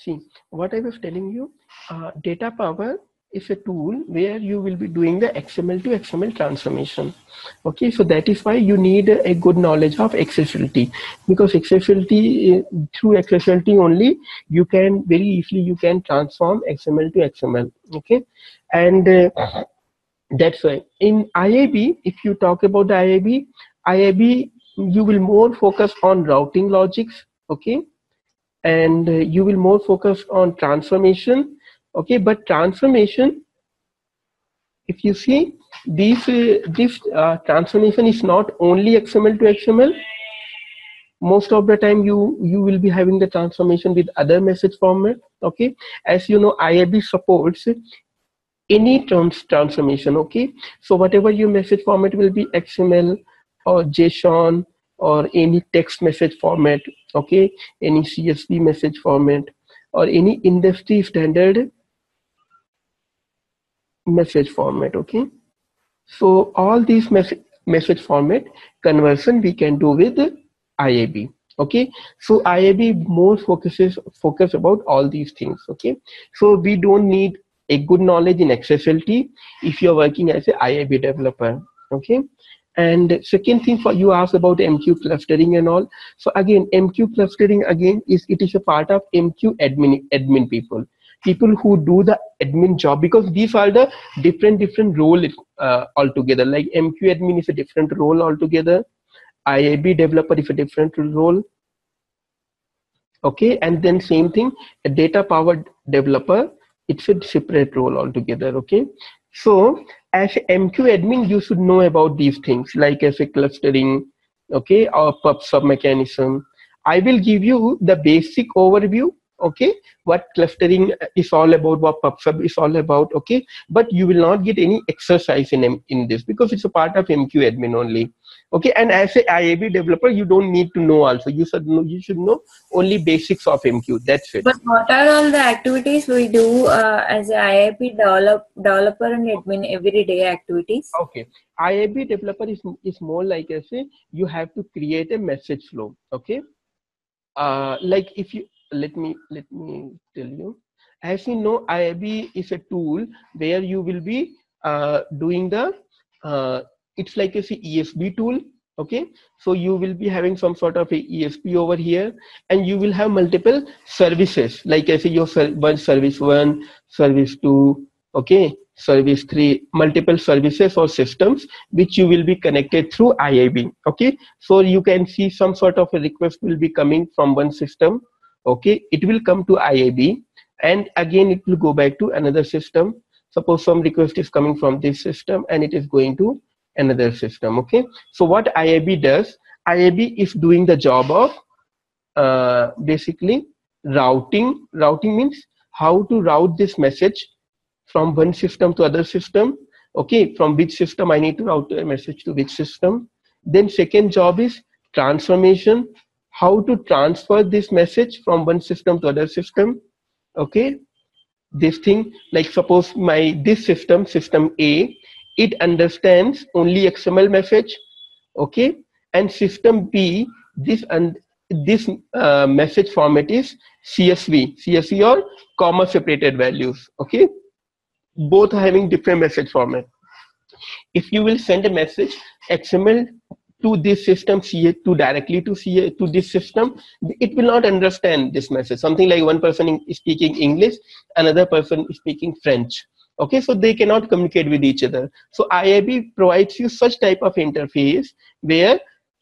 See, what I was telling you, data power is a tool where you will be doing the XML to XML transformation. Okay, so that is why you need a good knowledge of accessibility, because accessibility, through accessibility only, you can very easily you can transform XML to XML. Okay, and that's why in IIB, if you talk about the IIB, you will more focus on routing logics. Okay, and you will more focus on transformation. Okay, but transformation, if you see, this transformation is not only XML to XML. Most of the time you will be having the transformation with other message format. Okay, as you know, IIB supports any transformation. Okay, so whatever your message format will be, XML or JSON or any text message format, okay, any CSV message format or any industry standard message format. Okay, so all these message format conversion we can do with IIB. Okay, so IIB more focus about all these things. Okay, so we don't need a good knowledge in accessibility if you're working as a IIB developer. Okay, and second thing, for you asked about MQ clustering and all. So again, MQ clustering again is a part of MQ admin people who do the admin job, because these are the different role altogether. Like MQ admin is a different role altogether. IIB developer is a different role. Okay, and then same thing, a data powered developer, it's a separate role altogether. Okay, so as a MQ admin, you should know about these things like as a clustering, okay, or pub sub mechanism. I will give you the basic overview, okay, what clustering is all about, what pub sub is all about. Okay, but you will not get any exercise in this, because it's a part of MQ admin only. Okay, and as a IIB developer, you don't need to know also. You should know only basics of MQ. That's it. But what are all the activities we do as a IIB developer and admin, everyday activities? Okay, IIB developer is more like I say, you have to create a message flow. Okay, like if you let me tell you, as you know, IIB is a tool where you will be doing the it's like a ESB tool. Okay, so you will be having some sort of a ESP over here, and you will have multiple services, like I say, your service 1, service 2, okay, service 3, multiple services or systems which you will be connected through IIB. Okay, so you can see some sort of a request will be coming from one system. Okay, it will come to IIB, and again it will go back to another system. Suppose some request is coming from this system and it is going to another system. Okay, so what IIB does, IIB is doing the job of basically routing. Routing means how to route this message from one system to other system. Okay, from which system I need to route a message to which system. Then second job is transformation, how to transfer this message from one system to other system. Okay, this thing, like suppose this system A, it understands only XML message. Okay, and system B, this message format is CSV or comma separated values. Okay, both are having different message format. If you will send a message XML to this system directly to this system, it will not understand this message. Something like one person is speaking English, another person is speaking French. Okay, so they cannot communicate with each other. So IIB provides you such type of interface where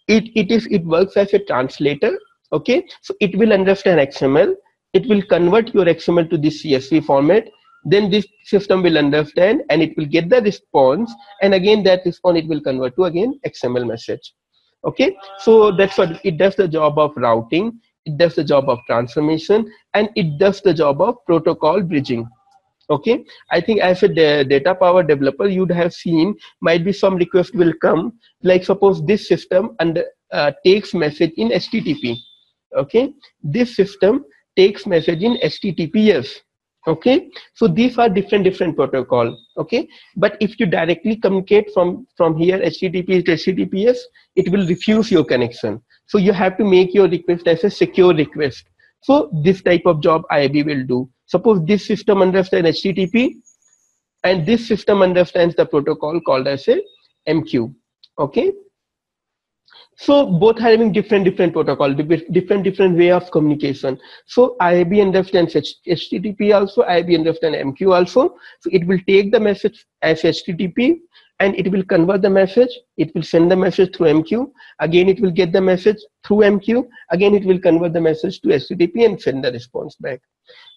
it works as a translator. Okay, so it will understand XML, it will convert your XML to this CSV format, then this system will understand and it will get the response, and again that response it will convert to again XML message. Okay, so that's what it does, the job of routing, it does the job of transformation, and it does the job of protocol bridging. Okay, I think as a data power developer, you'd have seen might be some request will come, like suppose this system takes message in HTTP. Okay, this system takes message in HTTPS. Okay, so these are different protocol. Okay, but if you directly communicate from here HTTP to HTTPS, it will refuse your connection. So you have to make your request as a secure request. So this type of job IAB will do. Suppose this system understands HTTP and this system understands the protocol called as a MQ. Okay. So both are having different protocol, different way of communication. So IAB understands HTTP also, IAB understands MQ also. So it will take the message as HTTP and it will convert the message. It will send the message through MQ. Again, it will get the message through MQ. Again, it will convert the message to HTTP and send the response back.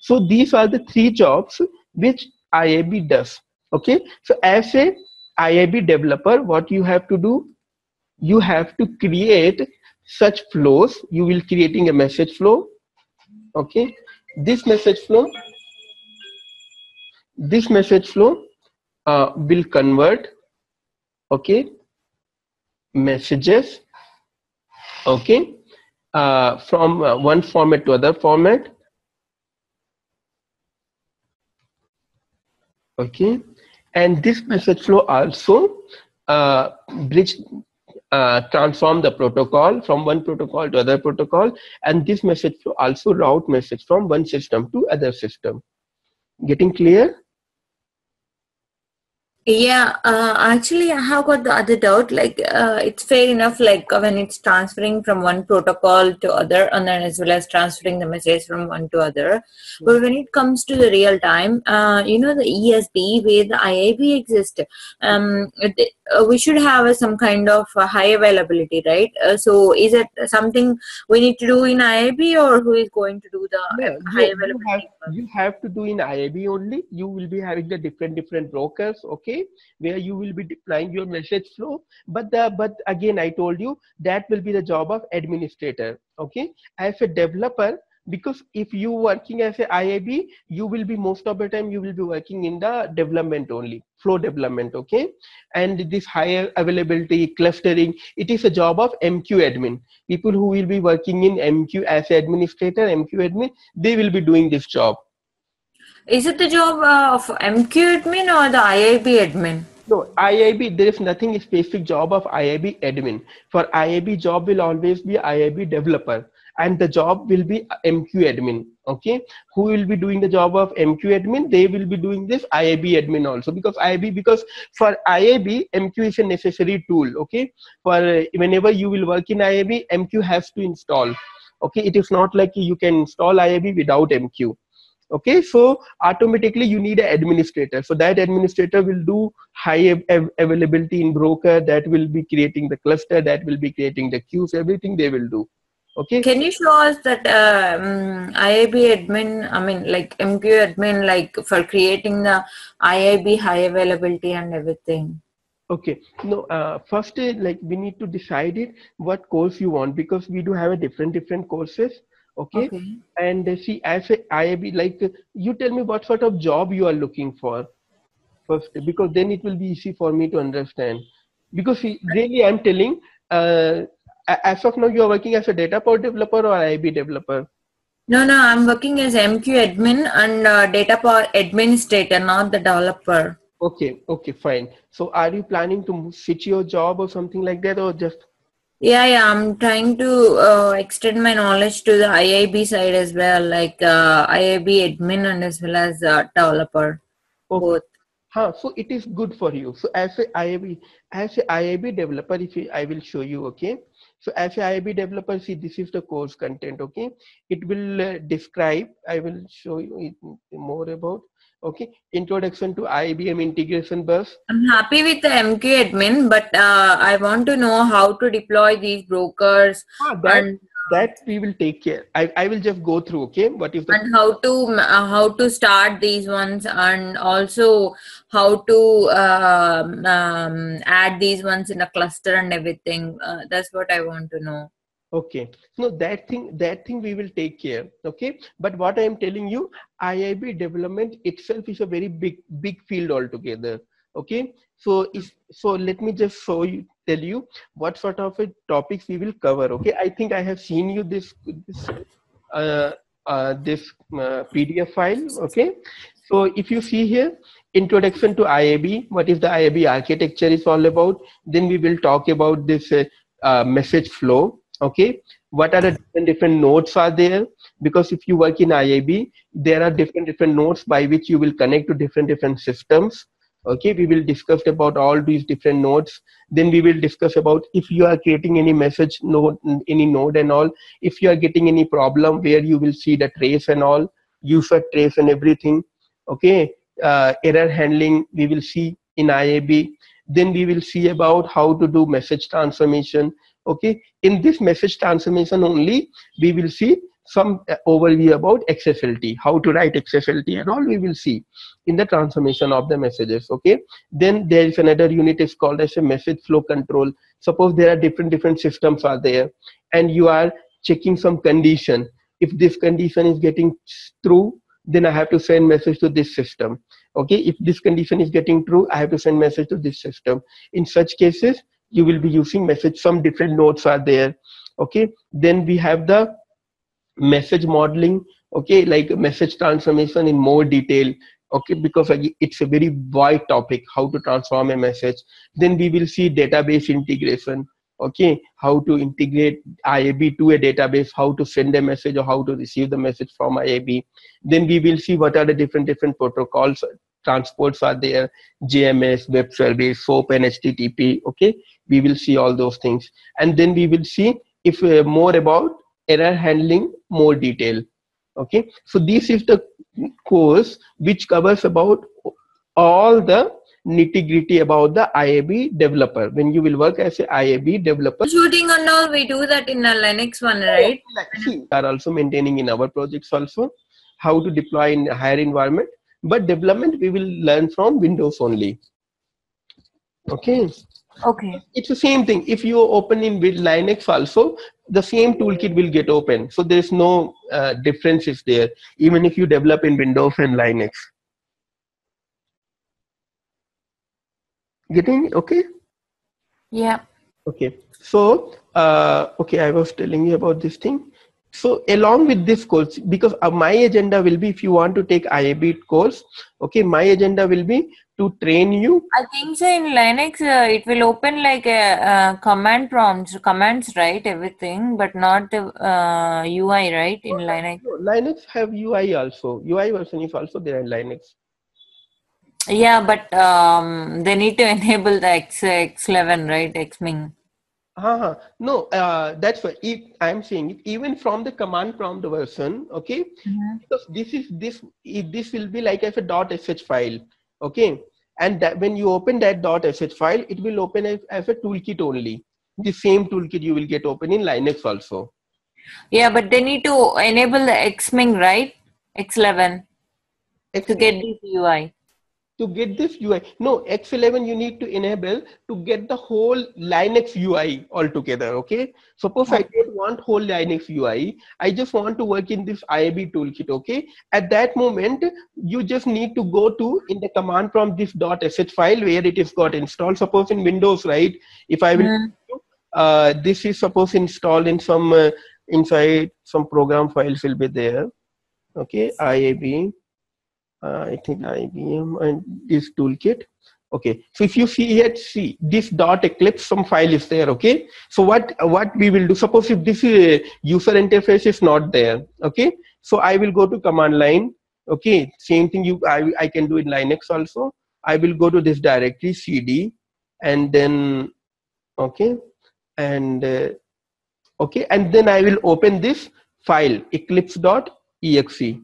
So these are the three jobs which IAB does. Okay. So as a IAB developer, what you have to do, you have to create such flows. You will creating a message flow. Okay. This message flow will convert, okay, messages, okay, from one format to other format. Okay. And this message flow also transform the protocol from one protocol to other protocol, and this message flow also route message from one system to other system. Getting clear? Yeah, actually, I have got the other doubt. Like, it's fair enough. Like when it's transferring from one protocol to other, and then as well as transferring the message from one to other. But when it comes to the real time, the ESB where the IAB exists, we should have some kind of high availability, right? So, is it something we need to do in IAB, or who is going to do the Yeah, high availability? you have to do in IAB only. You will be having the different brokers, okay, where you will be deploying your message flow. But again, I told you that will be the job of administrator, okay. As a developer, because if you working as a IAB, you will be most of the time you will be working in the development only, flow development, okay. And this higher availability clustering, it is a job of MQ admin. People who will be working in MQ as administrator, MQ admin, they will be doing this job. Is it the job of MQ admin or the IAB admin? No, IAB, there is nothing specific job of IAB admin. For IAB, job will always be IAB developer, and the job will be MQ admin. Okay, who will be doing the job of MQ admin? They will be doing this IAB admin also, because for IAB, MQ is a necessary tool. Okay, for whenever you will work in IAB, MQ has to install. Okay, it is not like you can install IAB without MQ. Okay, so automatically you need an administrator. So that administrator will do high availability in broker, that will be creating the cluster, that will be creating the queues, everything they will do. Okay. Can you show us that IAB admin, I mean like MQ admin, like for creating the IAB high availability and everything? Okay, no, first like we need to decide it what course you want, because we do have a different courses. Okay. And see, as a IAB, like you tell me what sort of job you are looking for first, because then it will be easy for me to understand. Because see, really I'm telling, as of now you are working as a data power developer or IAB developer? No, I'm working as MQ admin and data power administrator, not the developer. Okay, fine. So are you planning to switch your job or something like that, or just? Yeah, I'm trying to extend my knowledge to the IAB side as well, like IAB admin and as well as developer, both. So it is good for you. So as a IAB developer, I will show you, okay. So as a IAB developer, see, this is the course content, okay. It will describe, I will show you more about, okay, introduction to IBM Integration Bus. I'm happy with the MQ admin, but I want to know how to deploy these brokers that we will take care. I will just go through, okay, what is the and how to start these ones, and also how to add these ones in a cluster and everything. That's what I want to know. Okay, no, that thing we will take care. Okay, but what I am telling you, IIB development itself is a very big field altogether. Okay, so let me just tell you what sort of topics we will cover. Okay, I think I have seen you this PDF file. Okay, so if you see here, introduction to IAB, what is the IAB architecture is all about. Then we will talk about this message flow. Okay, what are the different nodes are there, because if you work in IIB, there are different nodes by which you will connect to different systems. Okay, we will discuss about all these different nodes. Then we will discuss about if you are creating any message node, any node and all, if you are getting any problem, where you will see the trace and all, user trace and everything. Okay, error handling we will see in IIB. Then we will see about how to do message transformation. Okay, in this message transformation only we will see some overview about XSLT, how to write XSLT and all we will see in the transformation of the messages. Okay, then there is another unit is called as a message flow control. Suppose there are different systems are there and you are checking some condition. If this condition is getting true, then I have to send message to this system. Okay, if this condition is getting true, I have to send message to this system. In such cases you will be using message, some different nodes are there. Okay, then we have the message modeling. Okay, like message transformation in more detail. Okay, because it's a very wide topic, how to transform a message. Then we will see database integration. Okay, how to integrate IAB to a database, how to send a message or how to receive the message from IAB. Then we will see what are the different protocols, transports are there, JMS, web service, SOAP and HTTP. Okay, we will see all those things. And then we will see if more about error handling, more detail. Okay, so this is the course which covers about all the nitty-gritty about the IAB developer. When you will work as a IAB developer, shooting and all, we do that in a Linux one, right? See, we are also maintaining in our projects also how to deploy in a higher environment, but development we will learn from Windows only. Okay, it's the same thing. If you open in with Linux also, the same toolkit will get open, so there's no differences there, even if you develop in Windows and Linux. Getting okay? Yeah. Okay, so okay, I was telling you about this thing. So along with this course, because my agenda will be, if you want to take IAB course, okay, my agenda will be to train you. I think so in Linux, it will open like a command prompts, commands, right? Everything, but not UI, right? In Linux. No, Linux have UI also. UI version is also there in Linux. Yeah, but they need to enable the X11, right? Xming. No, that's why I'm saying it even from the command prompt version. Okay, because this will be like as a .sh file. Okay, and that when you open that .sh file, it will open as a toolkit only. The same toolkit you will get open in Linux also. Yeah, but they need to enable the Xming, right? X11 to get this UI. To get this UI, no, X11 you need to enable to get the whole Linux UI altogether. Okay, suppose I don't want whole Linux UI, I just want to work in this IAB toolkit. Okay, at that moment you just need to go to in the command prompt this .sh file where it is got installed. Suppose in Windows, right? If I will this is suppose installed in some inside some program files will be there. Okay, IAB. I think IBM and this toolkit. Okay, so if you see here, see this .eclipse, some file is there. Okay, so what we will do, suppose if this user interface is not there. Okay, so I will go to command line. Okay, same thing I can do in Linux also. I will go to this directory cd and then okay, and okay, and then I will open this file eclipse.exe.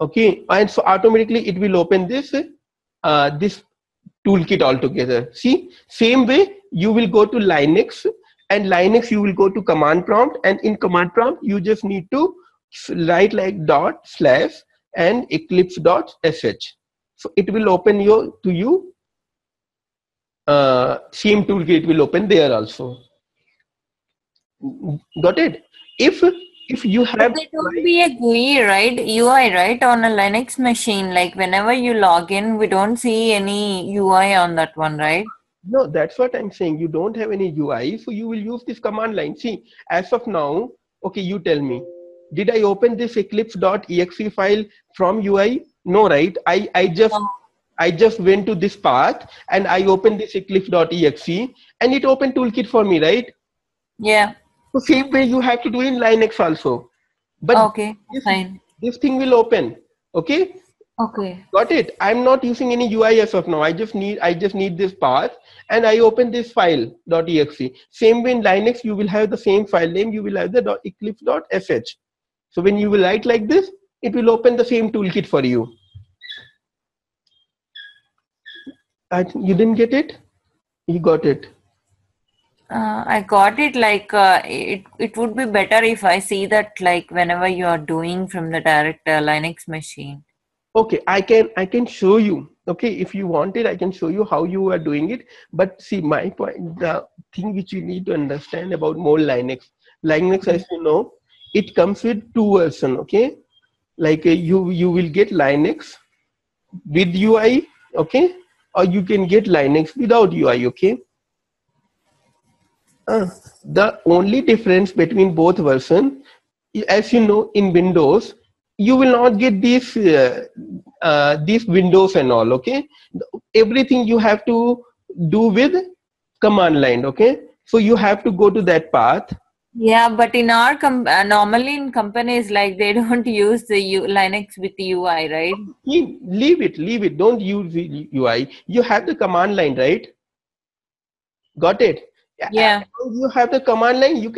Okay, and so automatically it will open this this toolkit altogether. See, same way you will go to Linux, and Linux you will go to command prompt, and in command prompt you just need to write like / and eclipse.sh. So it will open to you same toolkit will open there also. Got it? If you have, but there don't be a GUI, right? UI, right? On a Linux machine, like whenever you log in, we don't see any UI on that one, right? No, that's what I'm saying. You don't have any UI, so you will use this command line. See, as of now, okay, you tell me, did I open this eclipse.exe file from UI? No, right? I just went to this path and I opened this eclipse.exe and it opened toolkit for me, right? Yeah. So same way you have to do in Linux also. But Okay, this, fine. this thing will open. Okay. Okay. Got it. I'm not using any UI as of now. I just need this path and I open this file .exe. Same way in Linux, you will have the same file name. You will have the eclipse.sh. So when you will write like this, it will open the same toolkit for you. You didn't get it? You got it. I got it. Like it would be better if I see that like whenever you are doing from the direct Linux machine. Okay, I can show you. Okay, if you want it, I can show you how you are doing it. But see, my point, the thing which you need to understand about more Linux, as you know, it comes with two versions. Okay, like you will get Linux with UI. Okay, or you can get Linux without UI. Okay. The only difference between both version, as you know, in Windows, you will not get these windows and all. Okay, everything you have to do with command line. Okay, so you have to go to that path. Yeah, but in our normally in companies like they don't use the Linux with the UI, right? Leave it. Don't use the UI. You have the command line, right? Got it. Yeah, as Yeah. long as you have the command line, you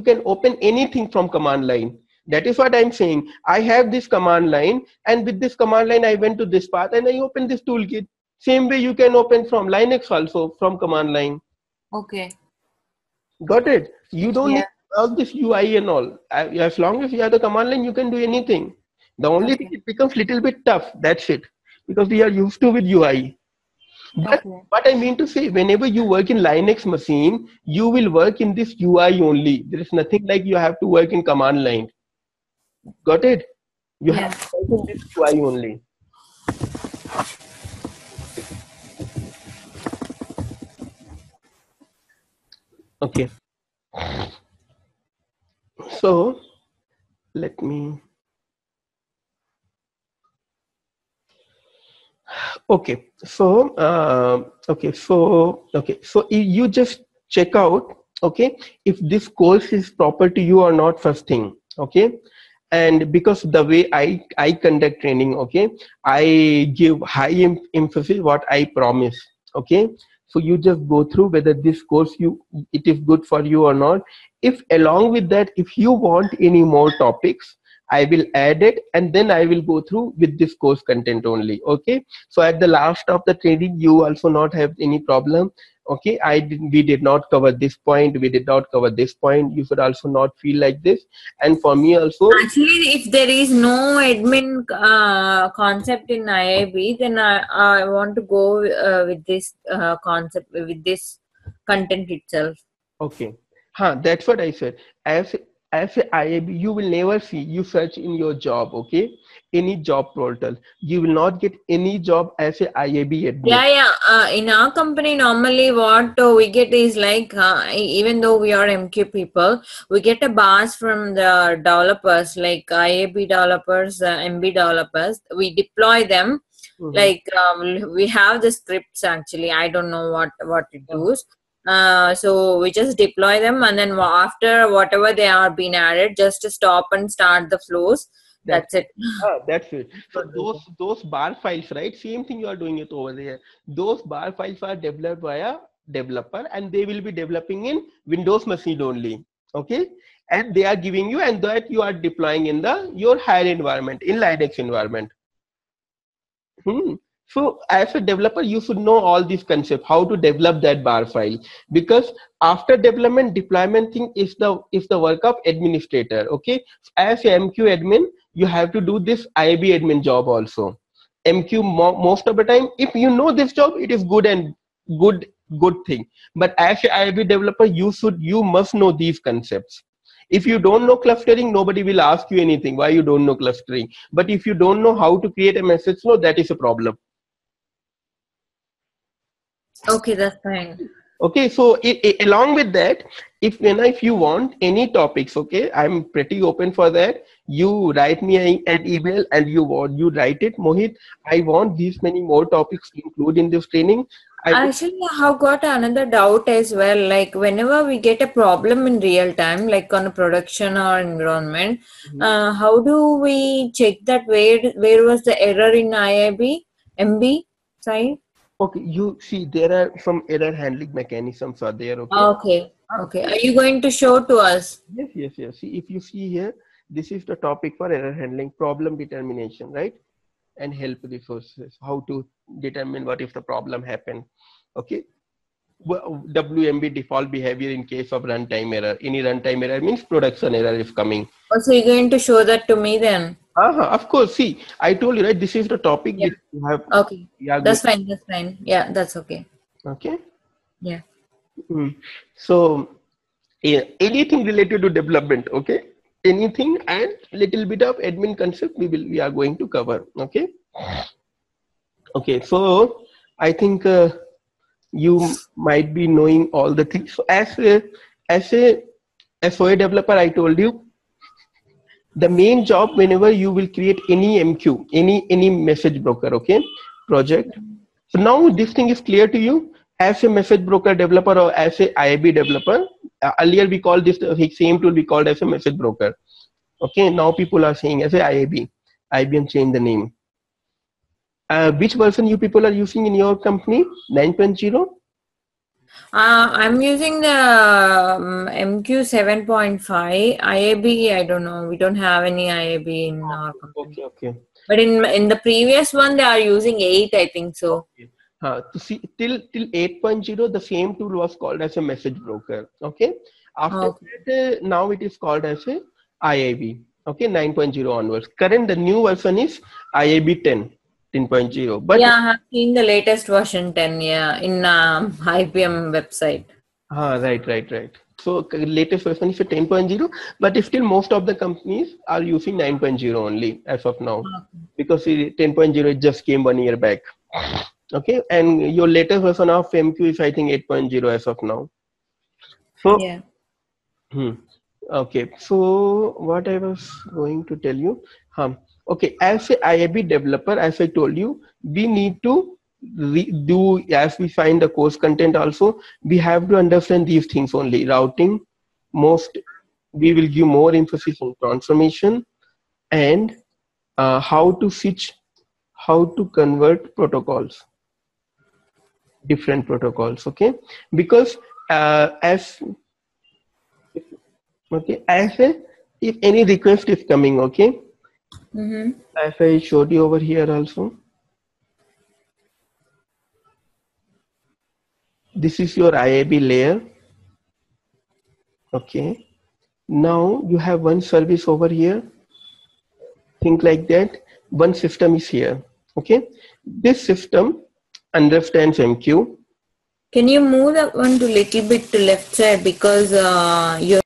can open anything from command line. That is what I'm saying. I have this command line, and with this command line, I went to this path and I opened this toolkit. Same way you can open from Linux also from command line. Okay. Got it. You don't need Yeah. all this UI and all. As long as you have the command line, you can do anything. The only thing, Okay. it becomes little bit tough. That's it, because we are used to with UI. But Okay. what I mean to say, whenever you work in Linux machine, you will work in this UI only. There is nothing like you have to work in command line. Got it? You have Yeah. to work in this UI only. Okay. So let me. Okay. So you just check out. Okay, if this course is proper to you or not, first thing. Okay, and because the way I conduct training, okay, I give high emphasis what I promise. Okay, so you just go through whether this course it is good for you or not. If along with that, if you want any more topics, I will add it, and then I will go through with this course content only. Okay, so at the last of the training, you also not have any problem. Okay, we did not cover this point, we did not cover this point. You should also not feel like this. And for me also, Actually, if there is no admin concept in IIB, then I want to go with this concept, with this content itself. okay, that's what I said. As a IAB, you will never see, you search in your job, okay, any job portal, you will not get any job as a IAB admin. Yeah, yeah. In our company, normally what we get is like, even though we are MQ people, we get a bus from the developers, like IAB developers, MB developers. We deploy them. Mhm. Like we have the scripts actually. I don't know what it does. So we just deploy them, and then after whatever they are being added, just to stop and start the flows. That's That's it. that's it. So those bar files, right? Same thing you are doing it over there. Those bar files are developed by a developer, and they will be developing in Windows machine only. Okay, and they are giving you, and that you are deploying in the your higher environment, in Linux environment. Hmm. So as a developer, you should know all these concepts, how to develop that bar file. Because after development, deployment thing is the work of administrator. Okay. As a MQ admin, you have to do this IB admin job also. MQ most of the time, if you know this job, it is good and good thing. But as a IB developer, you must know these concepts. If you don't know clustering, nobody will ask you anything why you don't know clustering. But if you don't know how to create a message flow, that is a problem. Okay, that's fine. Okay, so along with that, if you want any topics, okay, I'm pretty open for that. you write me an email and you write it, Mohit, I want these many more topics to include in this training. I will. Actually, I have got another doubt as well. Like whenever we get a problem in real time, like on a production or environment, how do we check that where was the error in IIB MB side? Okay, you see there are some error handling mechanisms are there. Okay. Okay, okay. Are you going to show to us? Yes, yes, yes. See, if you see here, this is the topic for error handling, problem determination, right? And help resources, how to determine what if the problem happened. Okay. WMB, default behavior in case of runtime error. Any runtime error means production error is coming. Also, you're going to show that to me then? Of course. See, I told you, right? This is the topic Yeah. which you have. Okay. Yeah, That's fine. That's fine. Yeah, that's okay. Okay. Yeah. So, yeah, anything related to development, okay? Anything and little bit of admin concept we are going to cover. Okay. Okay. So I think you might be knowing all the things. So as a SOA developer, I told you the main job whenever you will create any MQ, any message broker, okay, project. So now this thing is clear to you. As a message broker developer or as a IIB developer, earlier we called this the same tool we called as a message broker. Okay, now people are saying as a IIB. IBM changed the name. Which version you people are using in your company? 9.0? I'm using the MQ 7.5. IAB, I don't know. We don't have any IAB in our company. Okay, okay. But in the previous one, they are using 8, I think so. Okay. To see till 8.0, the same tool was called as a message broker. Okay. After that, now it is called as a IIB. Okay, 9.0 onwards. Current the new version is IIB 10.0. But yeah, I have seen the latest version 10. Yeah, in IBM website. Right. So latest version is a 10.0, but still most of the companies are using 9.0 only as of now, because 10.0 just came 1 year back. Okay, and your latest version of MQ is I think 8.0 as of now. So yeah. Okay, so what I was going to tell you, okay, as a IIB developer, as I told you, we need to do, as we find the course content also, we have to understand these things only. Routing, we will give more emphasis on transformation and how to switch, how to convert protocols, different protocols, okay? Because if any request is coming, okay, as I showed you over here also, this is your IIB layer. Okay, now you have one service over here. Think like that. One system is here. Okay, this system understands MQ. Can you move that one to little bit to left side, because you're.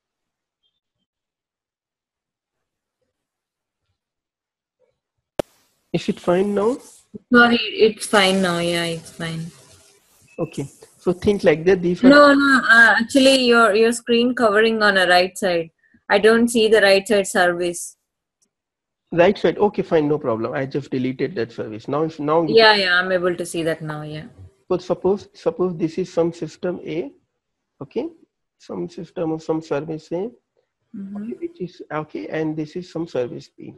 Is it fine now? Sorry, it's fine now. Yeah, it's fine. Okay, so think like that. These No, actually, your screen covering on a right side. I don't see the right side service. right side. Okay, fine, no problem. I just deleted that service. Now, Yeah, I'm able to see that now. Yeah. So suppose this is some system A. Okay, some system or some service A, okay, which is okay, and this is some service B.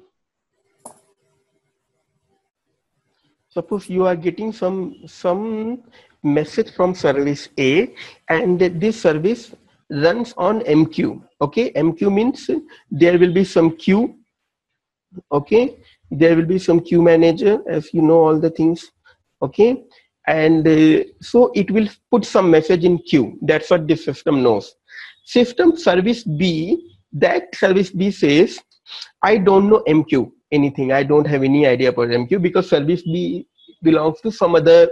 Suppose you are getting some message from service A, and this service runs on MQ. Okay, MQ means there will be some queue. Okay, there will be some queue manager, as you know all the things. Okay, and so it will put some message in queue. That's what this system knows. System service B, that service B says, I don't know MQ anything. I don't have any idea about MQ, because service B belongs to some other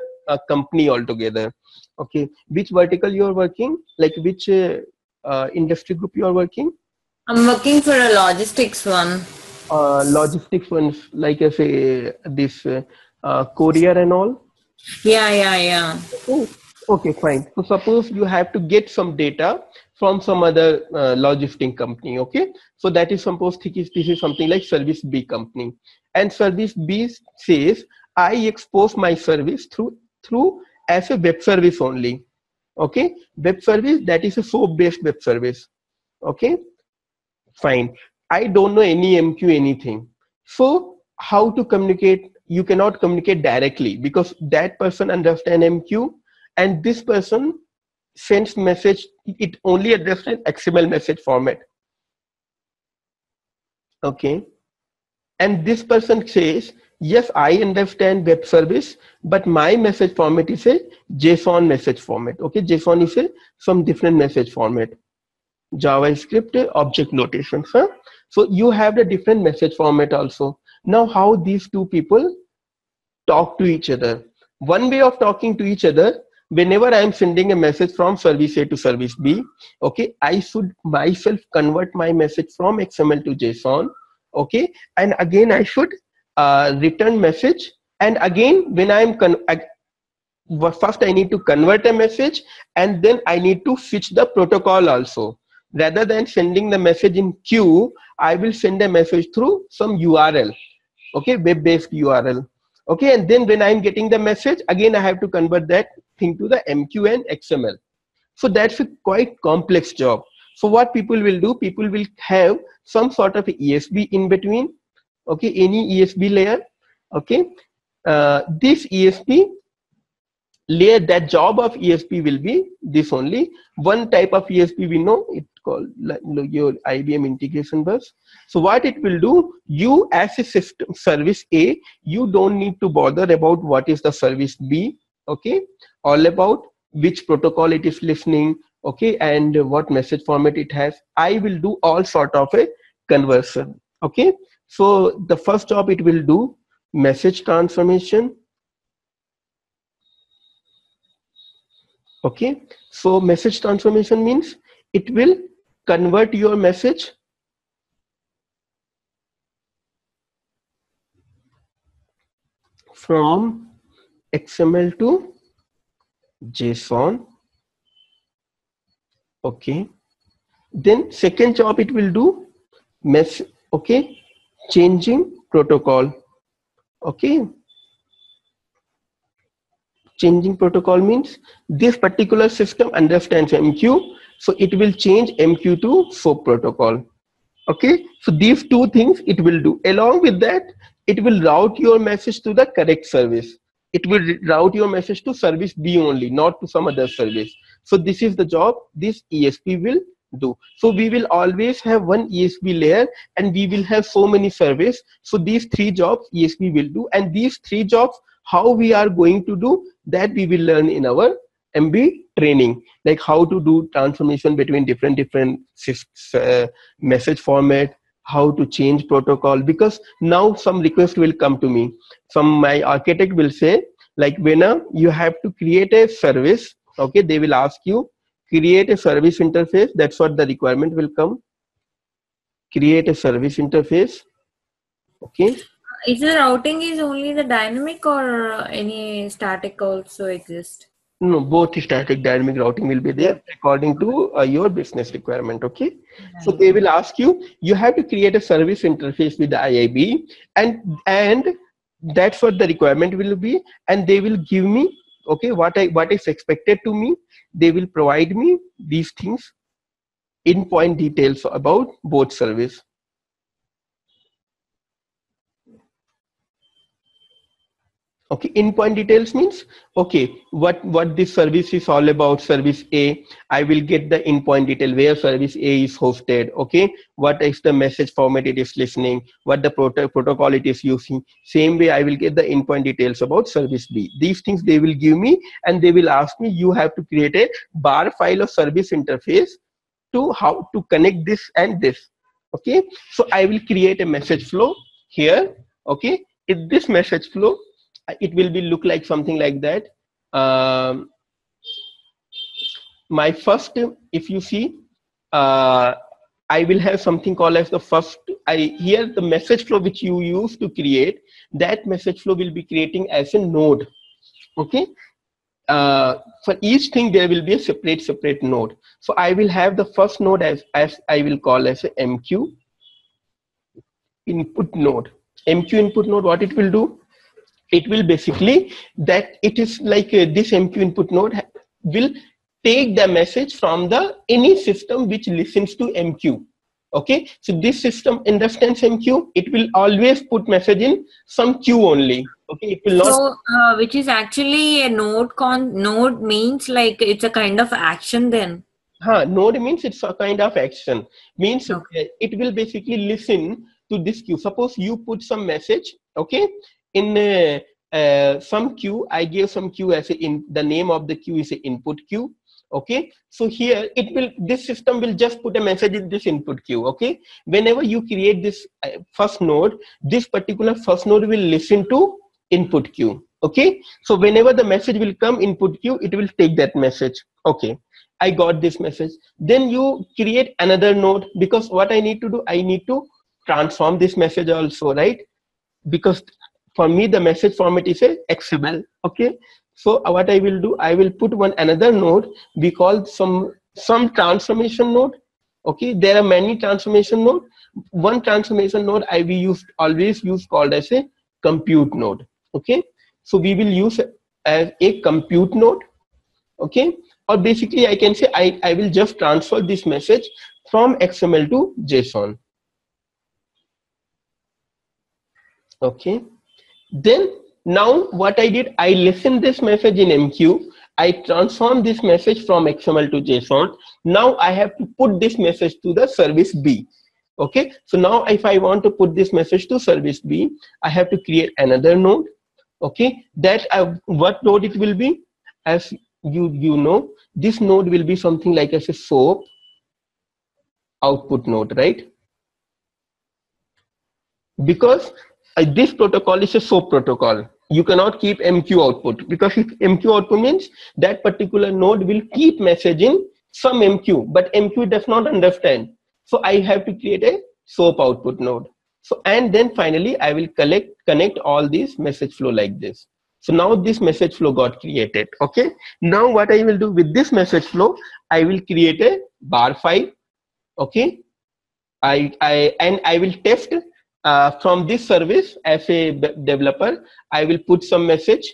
company altogether. Okay, which vertical you are working? Like which industry group you are working? I'm working for a logistics one. Logistics ones, like I say this courier and all. Yeah. Oh, Okay, fine. So suppose you have to get some data from some other logistic company. Okay, so that is suppose this is something like service B company, and service B says I expose my service through as a web service only. Okay, web service, that is a SOAP based web service. Okay, fine. I don't know any MQ anything. So how to communicate? You cannot communicate directly because that person understand MQ and this person sends message. It only addressed in XML message format. Okay. And this person says, yes, I understand web service, but my message format is a JSON message format. Okay. JSON is a some different message format. JavaScript object notations. Huh? So you have the different message format also. Now how these two people talk to each other? One way of talking to each other, whenever I am sending a message from service A to service B, okay, I should myself convert my message from XML to JSON, okay, and again I should return message, and again when first I need to convert a message and then I need to switch the protocol also. Rather than sending the message in queue, I will send a message through some URL, okay, web-based URL. Okay, and then when I'm getting the message, again I have to convert that thing to the MQ and XML. So that's a quite complex job. So what people will do, people will have some sort of ESB in between, okay, any ESB layer, okay. This ESB layer, that job of ESP will be this only. One type of ESP we know, it's called like your IBM Integration Bus. So what it will do, you as a system service A, you don't need to bother about what is the service B, okay, all about which protocol it is listening, okay, and what message format it has. I will do all sort of a conversion, okay. So the first job it will do message transformation. Okay, so message transformation means it will convert your message from XML to JSON. Okay, then second job it will do okay, changing protocol. Okay, changing protocol means this particular system understands MQ, so it will change MQ to SOAP protocol. Okay, so these two things it will do. Along with that, it will route your message to the correct service. It will route your message to service B only, not to some other service. So this is the job this ESP will do. So we will always have one ESP layer and we will have so many service. So these three jobs ESP will do, and these three jobs how we are going to do that we will learn in our MB training, like how to do transformation between different message format, how to change protocol, because now some request will come to me. Some my architect will say like when you have to create a service, okay, they will ask you create a service interface. That's what the requirement will come. Create a service interface. Okay. Is the routing is only the dynamic or any static also exist? No, both static dynamic routing will be there according to your business requirement. Okay, so they will ask you, you have to create a service interface with the IIB, and that's what the requirement will be, and they will give me, okay, what is expected to me. They will provide me these things in point details about both service. Okay, in point details means, okay, what this service is all about. Service A, I will get the in point detail where service A is hosted. Okay, what is the message format it is listening, what the protocol it is using. Same way I will get the in point details about service B. These things they will give me, and they will ask me, you have to create a bar file of service interface to how to connect this and this. Okay, so I will create a message flow here. Okay, in this message flow it will be look like something like that. My first, if you see, I will have something called as the first. Here the message flow which you use to create, that message flow will be creating as a node. Okay, for each thing there will be a separate node. So I will have the first node as I will call as a MQ input node. MQ input node, what it will do? It will basically that it is like this MQ input node will take the message from the any system which listens to MQ. Okay, so this system understands MQ. It will always put message in some queue only. Okay, it will not. So, which is actually a node means like it's a kind of action then. Node means it's a kind of action. Means Okay. it will basically listen to this queue. Suppose you put some message, okay, in some queue. I gave some queue as the name of the queue is a input queue. Okay, so here this system will just put a message in this input queue. Okay, whenever you create this first node, this particular first node will listen to input queue. Okay, so whenever the message will come input queue, it will take that message. Okay, I got this message. Then you create another node, because what I need to do, I need to transform this message also, right? Because for me the message format is a XML. Okay, so what I will do, I will put another node. We call some transformation node. Okay, there are many transformation node. One transformation node always use called as a compute node. Okay, so we will use as a compute node. Okay, or basically I can say I will just transfer this message from XML to JSON. Okay, then now what I did, I listened this message in MQ. I transformed this message from XML to JSON. Now I have to put this message to the service B. Okay, so now if I want to put this message to service B, I have to create another node. Okay, what node it will be? As you know, this node will be something like as a SOAP output node, right? Because this protocol is a SOAP protocol. You cannot keep MQ output, because if MQ output means that particular node will keep messaging some MQ, but MQ does not understand. So I have to create a SOAP output node. So, and then finally I will connect all these message flow like this. So now this message flow got created. Okay, now what I will do with this message flow, I will create a bar file. Okay, I will test from this service. As a developer, I will put some message,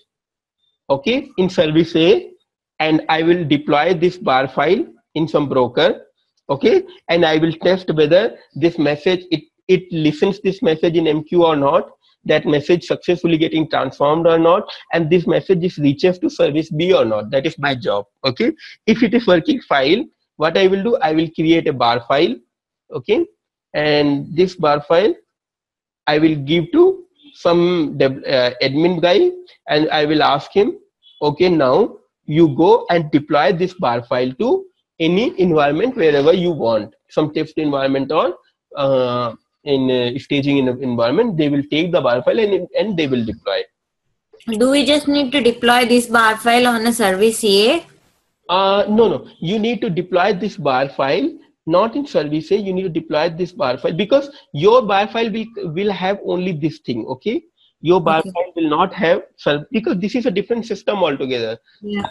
okay, in service A, and I will deploy this bar file in some broker. Okay, and I will test whether this message it listens this message in MQ or not, that message successfully getting transformed or not, and this message is reaches to service B or not. That is my job. Okay, if it is working fine, what I will do, I will create a bar file. Okay, and this bar file I will give to some admin guy, and I will ask him, okay, now you go and deploy this bar file to any environment wherever you want, some test environment or in staging in environment. They will take the bar file and they will deploy. Do we just need to deploy this bar file on a service A? No, you need to deploy this bar file not in service A. You need to deploy this bar file, because your bar file will have only this thing. Okay, your bar file will not have, because this is a different system altogether. Yeah.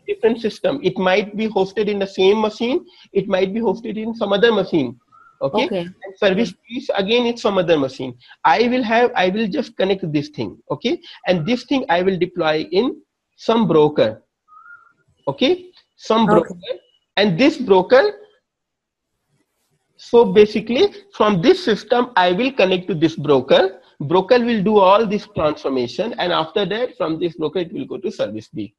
Different system. It might be hosted in the same machine, it might be hosted in some other machine. Okay, and service piece again it's some other machine. I will just connect this thing. Okay, and this thing I will deploy in some broker. Okay, some broker, and this broker, so basically from this system I will connect to this broker. Broker will do all this transformation, and after that from this broker it will go to service B.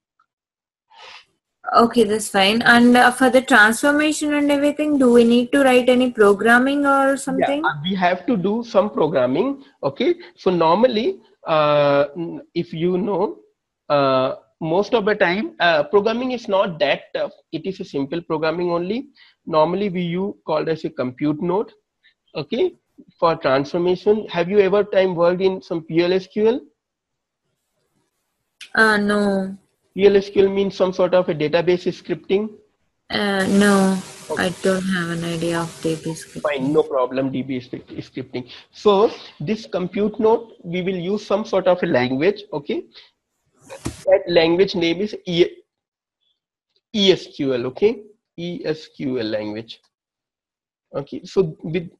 Okay, that's fine. And for the transformation and everything, do we need to write any programming or something? Yeah, we have to do some programming. Okay, so normally if you know, most of the time programming is not that tough. It is a simple programming only. Normally we use called as a compute node. Okay, for transformation. Have you ever worked in some PLSQL? No. PLSQL means some sort of a database scripting. No, I don't have an idea of DB scripting. Fine, no problem, DB scripting. So this compute node, we will use some sort of a language. Okay, that language name is ESQL, okay, ESQL language. Okay, so with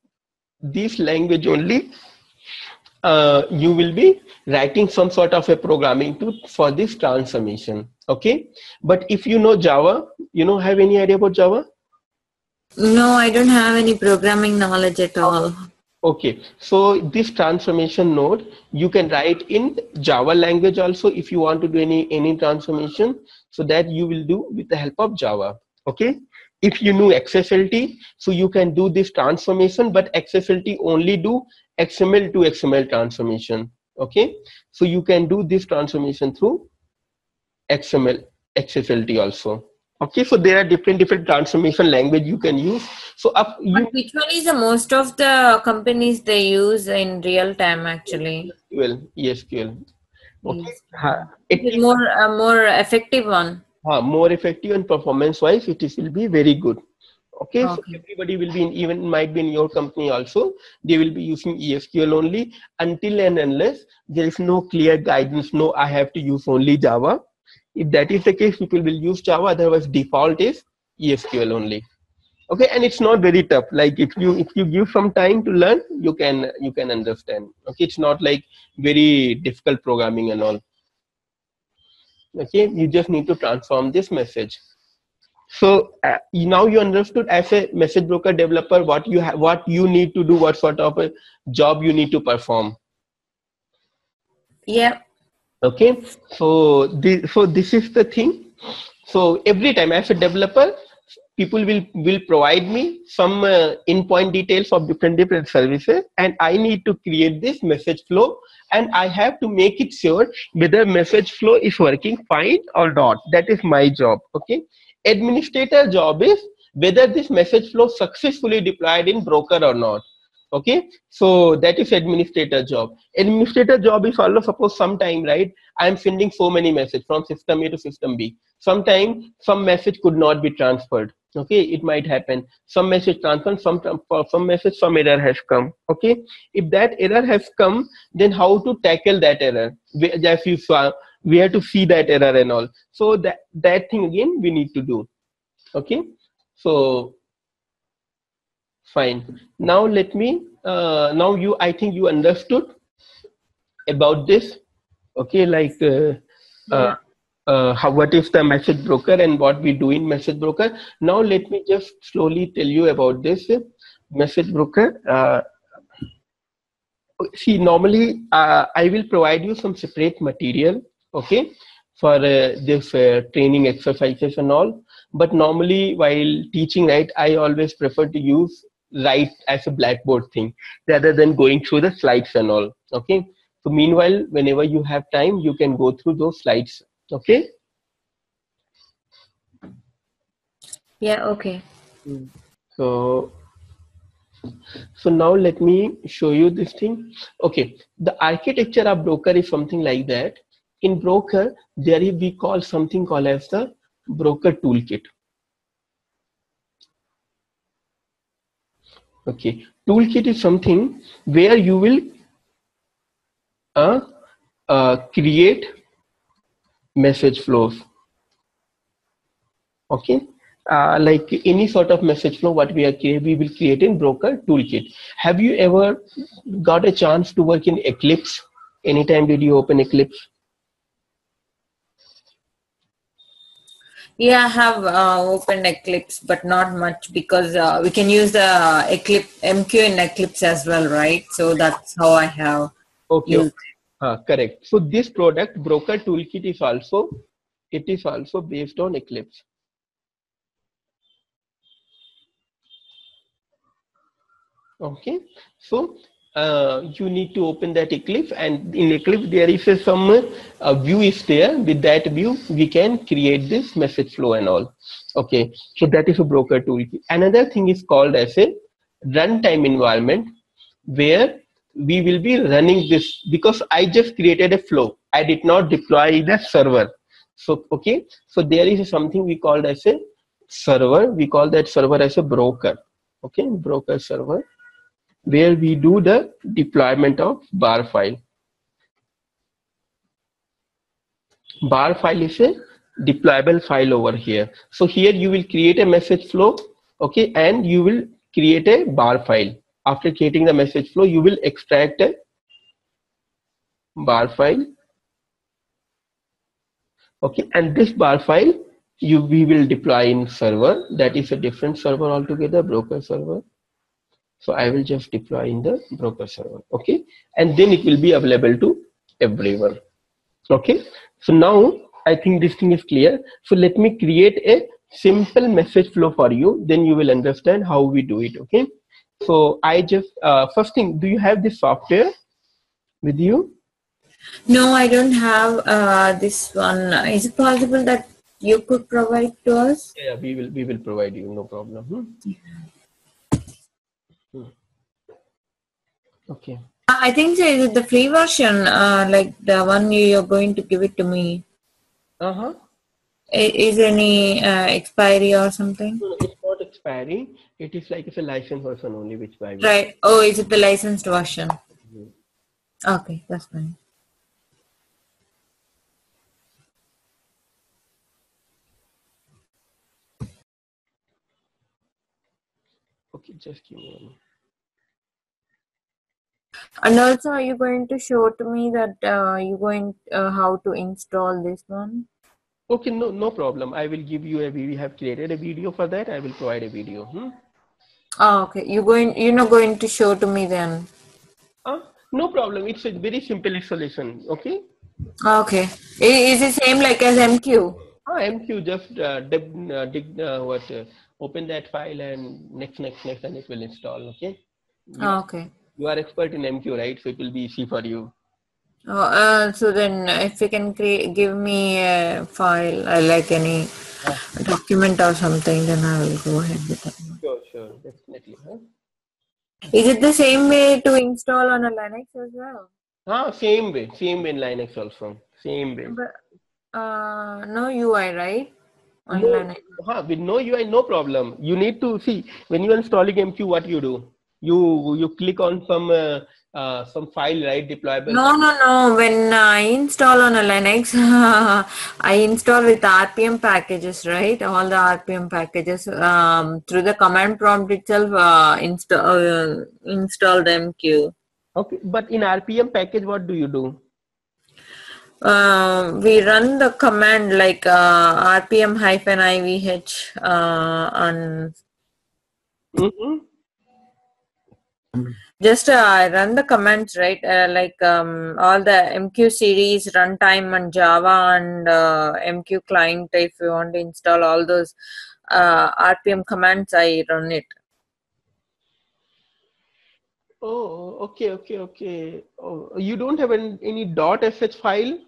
this language only, you will be writing some sort of a programming to for this transformation. Okay, but if you know Java, you know, have any idea about Java? No, I don't have any programming knowledge at all. Okay, so this transformation node you can write in Java language also if you want to do any transformation. So that you will do with the help of Java. Okay, if you know XSLT, so you can do this transformation, but XSLT only do XML to XML transformation. Okay, so you can do this transformation through XML XSLT also. Okay, so there are different transformation language you can use. So up But you which one is the most of the companies they use in real time actually? ESQL. Okay, Yes. it It is is more effective one. more effective and performance wise it is will be very good. Okay, so Okay. everybody will be in, even might be in your company also, they will be using ESQL only until and unless there is no clear guidance, no I have to use only Java. If that is the case, people will use Java, otherwise default is ESQL only. Okay, and it's not very tough, like if you give some time to learn, you can understand. Okay, it's not like very difficult programming and all. Okay, you just need to transform this message. So now you understood as a message broker developer what you have, what you need to do, what sort of a job you need to perform. Yeah. Okay, so this is the thing. So every time as a developer, people will provide me some in-point details of different services, and I need to create this message flow, and I have to make it sure whether message flow is working fine or not. That is my job. Okay, administrator job is whether this message flow successfully deployed in broker or not. Okay, so that is administrator job. Administrator job is also, suppose sometime, right, I am sending so many messages from system A to system B. Sometime some message could not be transferred. Okay, it might happen, some message transferred, for some message some error has come. Okay, if that error has come, then how to tackle that error? As you saw, we have to see that error and all. So that thing again we need to do. Okay, so fine. Now let me now you, I think you understood about this. Okay, like uh, Yeah. how, what is the message broker and what we do in message broker. Now let me just slowly tell you about this message broker. See, normally I will provide you some separate material, okay, for this training exercises and all. But normally while teaching, right, I always prefer to use write as a blackboard thing rather than going through the slides and all. Okay, so meanwhile, whenever you have time, you can go through those slides. Okay. Yeah. Okay. So now let me show you this thing. Okay, the architecture of broker is something like that. In broker, there is, we call something called as the broker toolkit. Okay, toolkit is something where you will create message flows. Okay, like any sort of message flow, what we will create in broker toolkit. Have you ever got a chance to work in Eclipse? Anytime did you open Eclipse? Yeah, I have opened Eclipse, but not much because we can use the Eclipse MQ in Eclipse as well, right? So that's how I have Okay, used. correct. So this product broker toolkit is also, it is also based on Eclipse. Okay, so you need to open that Eclipse, and in Eclipse there is some view is there. With that view, we can create this message flow and all. Okay, so that is a broker toolkit. Another thing is called as a runtime environment, where we will be running this, because I just created a flow. I did not deploy the server. So okay, so there is something we called as a server. We call that server as a broker. Okay, broker server, where we do the deployment of bar file. Bar file is a deployable file over here. So here you will create a message flow, okay, and you will create a bar file. After creating the message flow, you will extract a bar file, okay, and this bar file we will deploy in server. That is a different server altogether, broker server. So I will just deploy in the broker server, okay, and then it will be available to everyone. Okay, so now I think this thing is clear. So let me create a simple message flow for you, then you will understand how we do it. Okay, so I just first thing, do you have this software with you? No, I don't have this one. Is it possible that you could provide to us? Yeah, we will provide you, no problem. Okay. I think so. Is it the free version, like the one you're going to give it to me? Is any expiry or something? No, it's not expiring. It is like it's a license version only, which I will. Right. Oh, is it the licensed version? Okay, that's fine. Okay, just give me a minute. And also, are you going to show to me that you going how to install this one? Okay, no problem. I will give you we have created a video for that. I will provide a video. Oh, okay. You're not going to show to me then. No problem. It's a very simple installation. Okay. Okay. Is it same like as MQ? MQ, just open that file and next, and it will install. Okay. Okay. You are expert in MQ, right? So it will be easy for you. So then, if you can give me a file, like any document or something, then I will go ahead with that. Sure, definitely. Is it the same way to install on a Linux as well? Same way in Linux also. Same way. But no UI, right? On No, Linux. with no UI, no problem. You need to see when you are installing MQ, what you do. You click on some file, right? Deployable. No. When I install on a Linux, I install with RPM packages, right? All the RPM packages through the command prompt itself. Install the MQ. Okay, but in RPM package, what do you do? We run the command like rpm-ivh on. Just I run the commands, right? Like all the MQ series, runtime and Java and MQ client. If you want to install all those RPM commands, I run it. Oh, okay. Oh, you don't have any .sh file?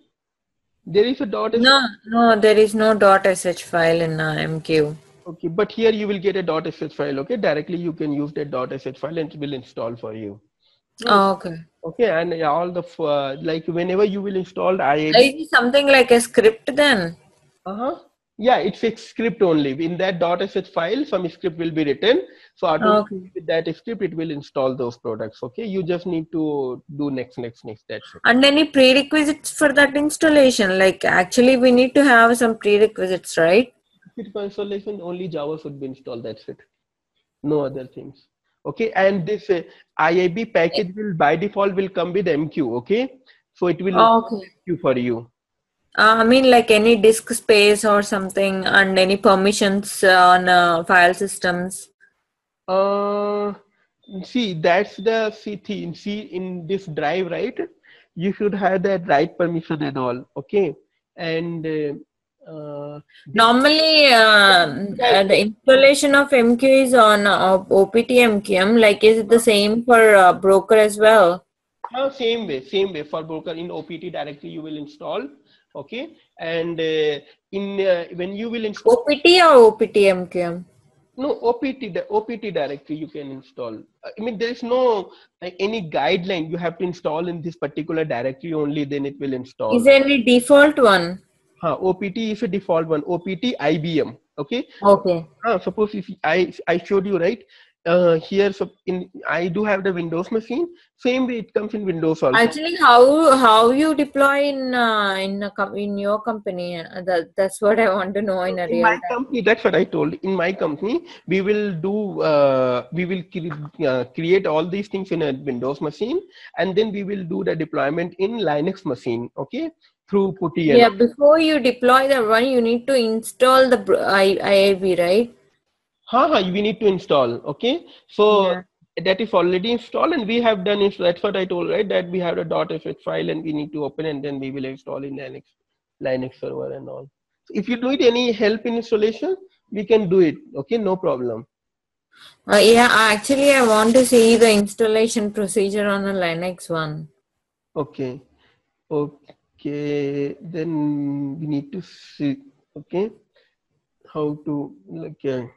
There is a .sh. No, there is no .sh file in MQ. Okay, but here you will get a .sh file. Okay, directly you can use that .sh file and it will install for you. Oh, okay. Okay, and all the like whenever you will install IAB. Is it something like a script then? Yeah, it's a script only. In that .sh file, some script will be written. So automatically with that script, it will install those products. Okay, you just need to do next. That's it. And any prerequisites for that installation? Like actually, we need to have some prerequisites, right? For installation, only Java should be installed. That's it. No other things. Okay, and this IAB package will by default will come with MQ. Okay, so it will MQ for you. I mean, like any disk space or something, and any permissions on file systems. See, that's the thing. See, in this drive, right? You should have that write permission and all. Okay, and normally the installation of MQ is on OPT MQM. Like, is it the same for broker as well? Same way for broker. In OPT directly you will install. Okay, and when you will install OPT or OPT MQM? No, OPT directory you can install. I mean, there is no like any guideline you have to install in this particular directory only, then it will install. Is there any default one? OPT is a default one. OPT IBM. Okay. Okay. Suppose if I showed you, right? Here, so I do have the Windows machine. Same way it comes in Windows also. Actually, how you deploy in your company? That's what I want to know in a In real my time. company, that's what I told. In my company, we will create all these things in a Windows machine, and then we will do the deployment in Linux machine. Okay, through PuTTY and Yeah, all. before you deploy the one, you need to install the IAB, right? We need to install. Okay, so Yeah. that is already installed, and we have done it. That's what I told, right? That we have a .sh file, and we need to open, and then we will install in Linux server and all. So if you need any help in installation, we can do it. Okay, no problem. Yeah, actually, I want to see the installation procedure on a Linux one. Okay, okay. Then we need to see. Okay, how to like.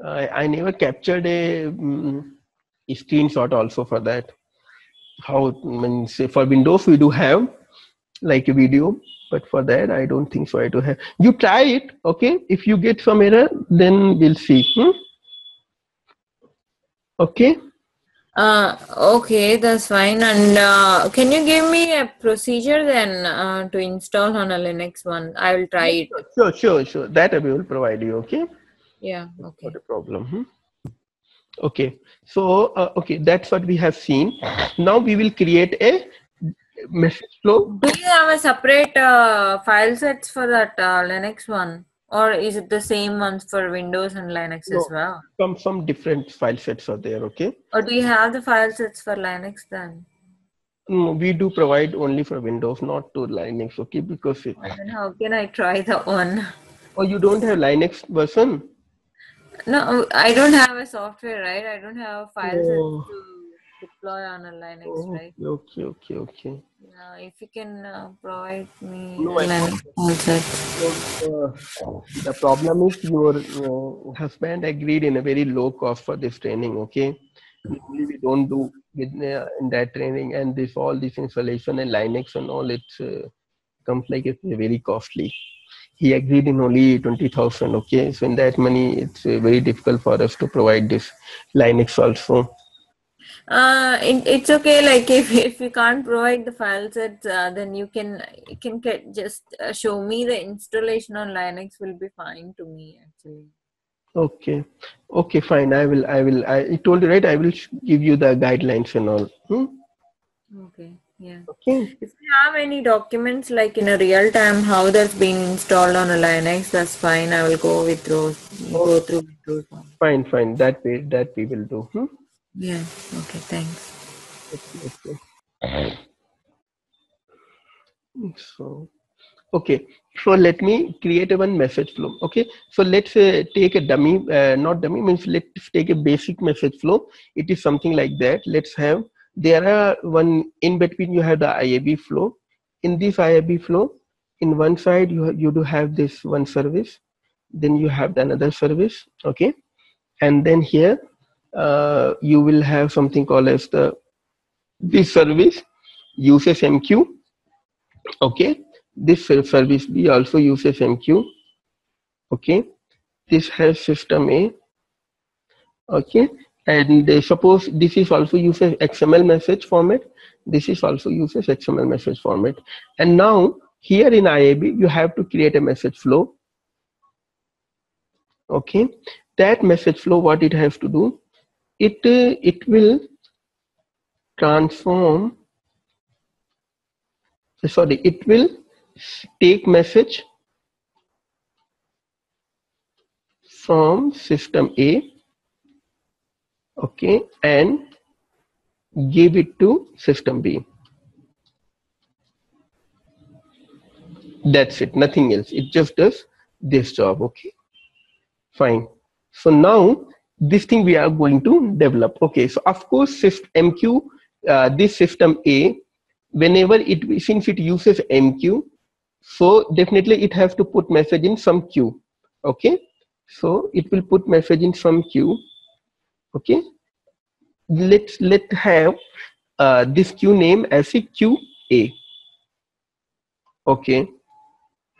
I never captured a screenshot also for that. How say for Windows we do have like a video, but for that I don't think so. I do have. You try it, okay? If you get some error, then we'll see. Okay. Okay, that's fine. And can you give me a procedure then to install on a Linux one? I will try Yes, it. sure. That I will provide you. Okay. Yeah, Not okay. a problem. Okay. So okay, that's what we have seen. Now we will create a message flow. Do you have a separate file sets for that Linux one? Or is it the same ones for Windows and Linux as No, well? some different file sets are there. Okay. Or do you have the file sets for Linux then? We do provide only for Windows, not to Linux. Okay, because Then how can I try that one? oh, you don't have Linux version. No, I don't have a software, right? I don't have a file sets Oh, to deploy on a Linux, right? okay. Yeah, if you can provide me No, a Linux file set. the problem is your husband agreed in a very low cost for this training. Okay, usually we don't do with in that training, and this all this installation and Linux and all it comes like it's very costly. He agreed in only 20,000. Okay, so in that money, it's very difficult for us to provide this Linux also. It's okay. Like if you can't provide the file sets, then you can just show me the installation on Linux will be fine to me actually. Okay, okay, fine. I told you right. I will give you the guidelines and all. Okay, yeah. Okay. If you have any documents like in a real time how that's been installed on a Linux, that's fine. I will Oh, go through with those ones. fine. That we will do. Yeah. Okay. Thanks. Okay. So okay. So let me create a one message flow. Okay. So let's take a dummy, not dummy means let's take a basic message flow. It is something like that. Let's have there are one in between. You have the IAB flow. In this IAB flow, in one side you do have this one service. Then you have the another service. Okay. And then here you will have something called as the this service uses MQ. Okay, this service B also uses MQ. Okay, this has system A. Okay, and suppose this is also uses XML message format. This is also uses XML message format. And now here in IAB you have to create a message flow. Okay, that message flow, what it has to do, it will transform, sorry, it will take message from system A, okay, and give it to system B. That's it, nothing else. It just does this job. Okay, fine. So now this thing we are going to develop. Okay, so of course MQ, this system A, whenever it, since it uses MQ, so definitely it has to put message in some queue. Okay, so it will put message in some queue. Okay, let have this queue name as a QA. Okay,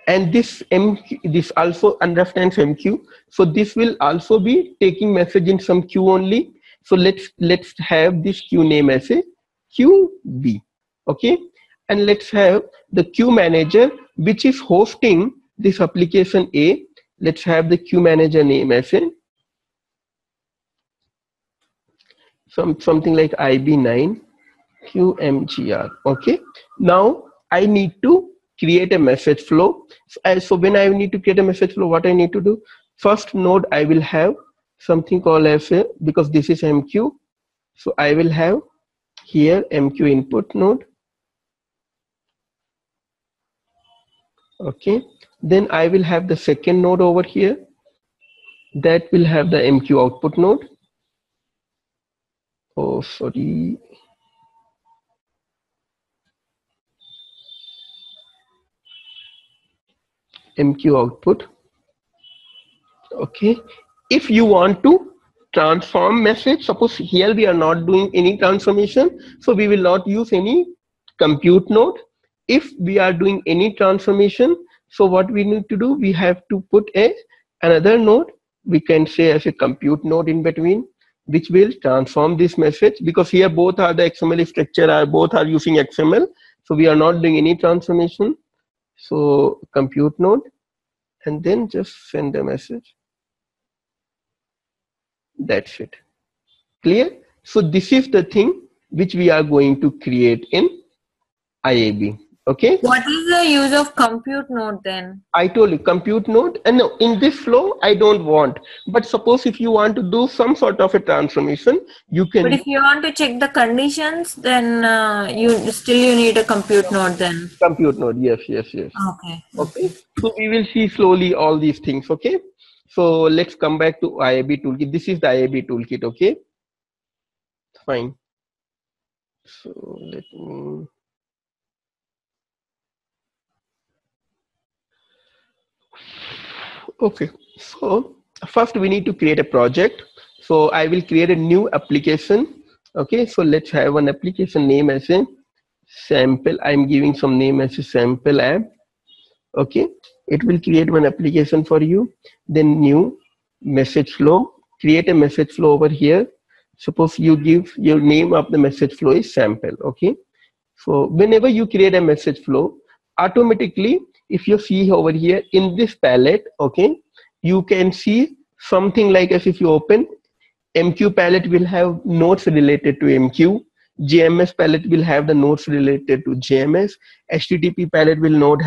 and this MQ, this also understands MQ. So this will also be taking message in some queue only. So let's have this queue name as a QB. Okay, and let's have the queue manager which is hosting this application A. Let's have the queue manager name as a something like IB9 QMGR. Okay, now I need to create a message flow. So when I need to create a message flow, what I need to do? First node I will have something called as a, because this is MQ, so I will have here MQ input node. Okay, then I will have the second node over here that will have the MQ output node. Oh, sorry. MQ output. Okay, if you want to transform message, suppose here we are not doing any transformation, so we will not use any compute node. If we are doing any transformation, so what we need to do, we have to put another node, we can say as a compute node in between, which will transform this message, because here both are the XML structure, are both are using XML, so we are not doing any transformation. So compute node, and then just send a message. That's it. Clear? So this is the thing which we are going to create in IAB. Okay. What is the use of compute node then? I told you compute node, and no, in this flow I don't want. But suppose if you want to do some sort of a transformation, you can. But if you want to check the conditions, then you need a compute node then. Compute node, yes. Okay. Okay. So we will see slowly all these things. Okay. So let's come back to IAB toolkit. This is the IAB toolkit. Okay. Fine. So let me. Okay, so first we need to create a project. So I will create a new application. Okay, so let's have an application name as a sample. I'm giving some name as a sample app. Okay, it will create one application for you. Then new message flow, create a message flow over here. Suppose you give your name of the message flow is sample. Okay, so whenever you create a message flow, automatically, if you see over here in this palette, okay, you can see something like as if you open MQ palette will have nodes related to MQ, JMS palette will have the nodes related to JMS, HTTP palette will node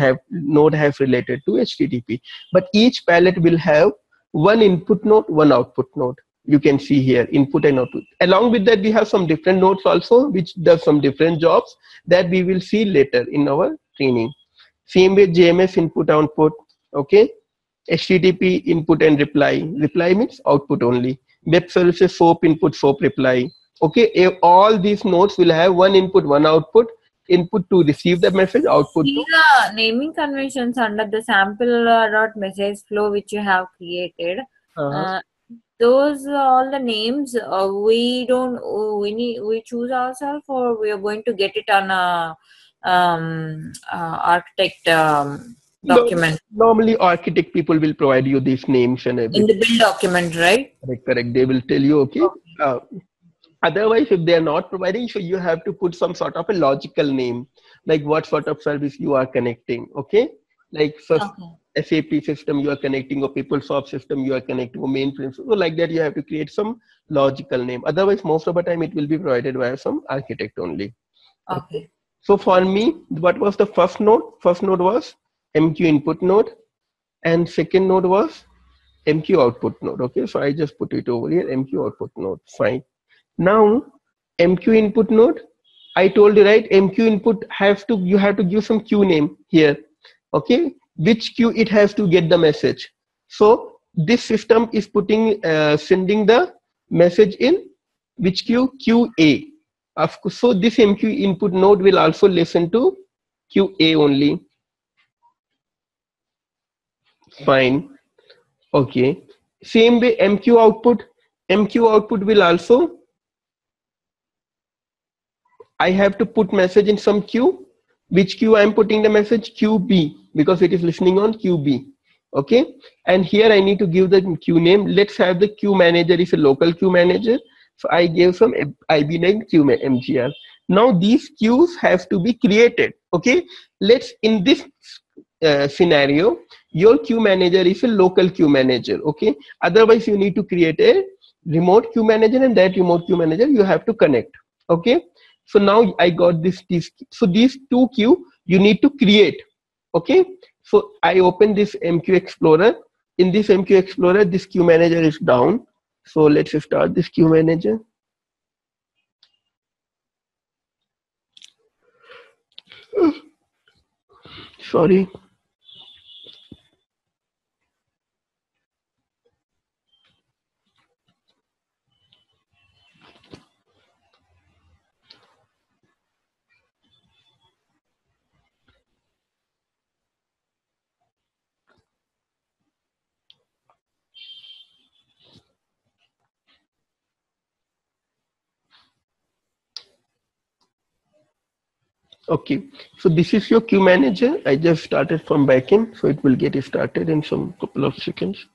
have related to HTTP. But each palette will have one input node, one output node. You can see here input and output. Along with that, we have some different nodes also, which does some different jobs that we will see later in our training. Same with JMS input output. Okay, HTTP input and reply. Reply means output only. Web services SOAP input, SOAP reply. Okay, all these nodes will have one input, one output. Input to receive the message, output. These are naming conventions under the sample message flow which you have created. Those are all the names we choose ourselves, or we are going to get it on a architect document. Normally architect people will provide you these names and everything. In the build document, right? Correct. They will tell you, okay. Otherwise, if they are not providing, so you have to put some sort of a logical name, like what sort of service you are connecting. Okay, like first SAP system you are connecting, or PeopleSoft system you are connecting, or mainframe. So like that, you have to create some logical name. Otherwise, most of the time it will be provided by some architect only. Okay. So for me, what was the first node? First node was MQ input node, and second node was MQ output node. Okay, so I just put it over here, MQ output node. Fine. Now MQ input node, I told you, right? MQ input you have to give some queue name here. Okay, which queue it has to get the message. So this system is sending the message in which queue? QA. Of course, so this MQ input node will also listen to QA only. Fine. Okay. Same way MQ output. MQ output will also, I have to put message in some queue. which queue I'm putting the message? QB, because it is listening on QB. Okay, and here I need to give the queue name. Let's have the queue manager is a local queue manager. So I gave some IB9 queue MGR. Now these queues have to be created. Okay, let's in this scenario, your queue manager is a local queue manager. Okay, otherwise you need to create a remote queue manager, and that remote queue manager you have to connect. Okay, so now I got this. So these two queue you need to create. Okay, so I open this MQ Explorer. In this MQ Explorer, this queue manager is down. So let's start this queue manager. Sorry. Okay, so this is your queue manager. I just started from backend, so it will get started in some couple of seconds.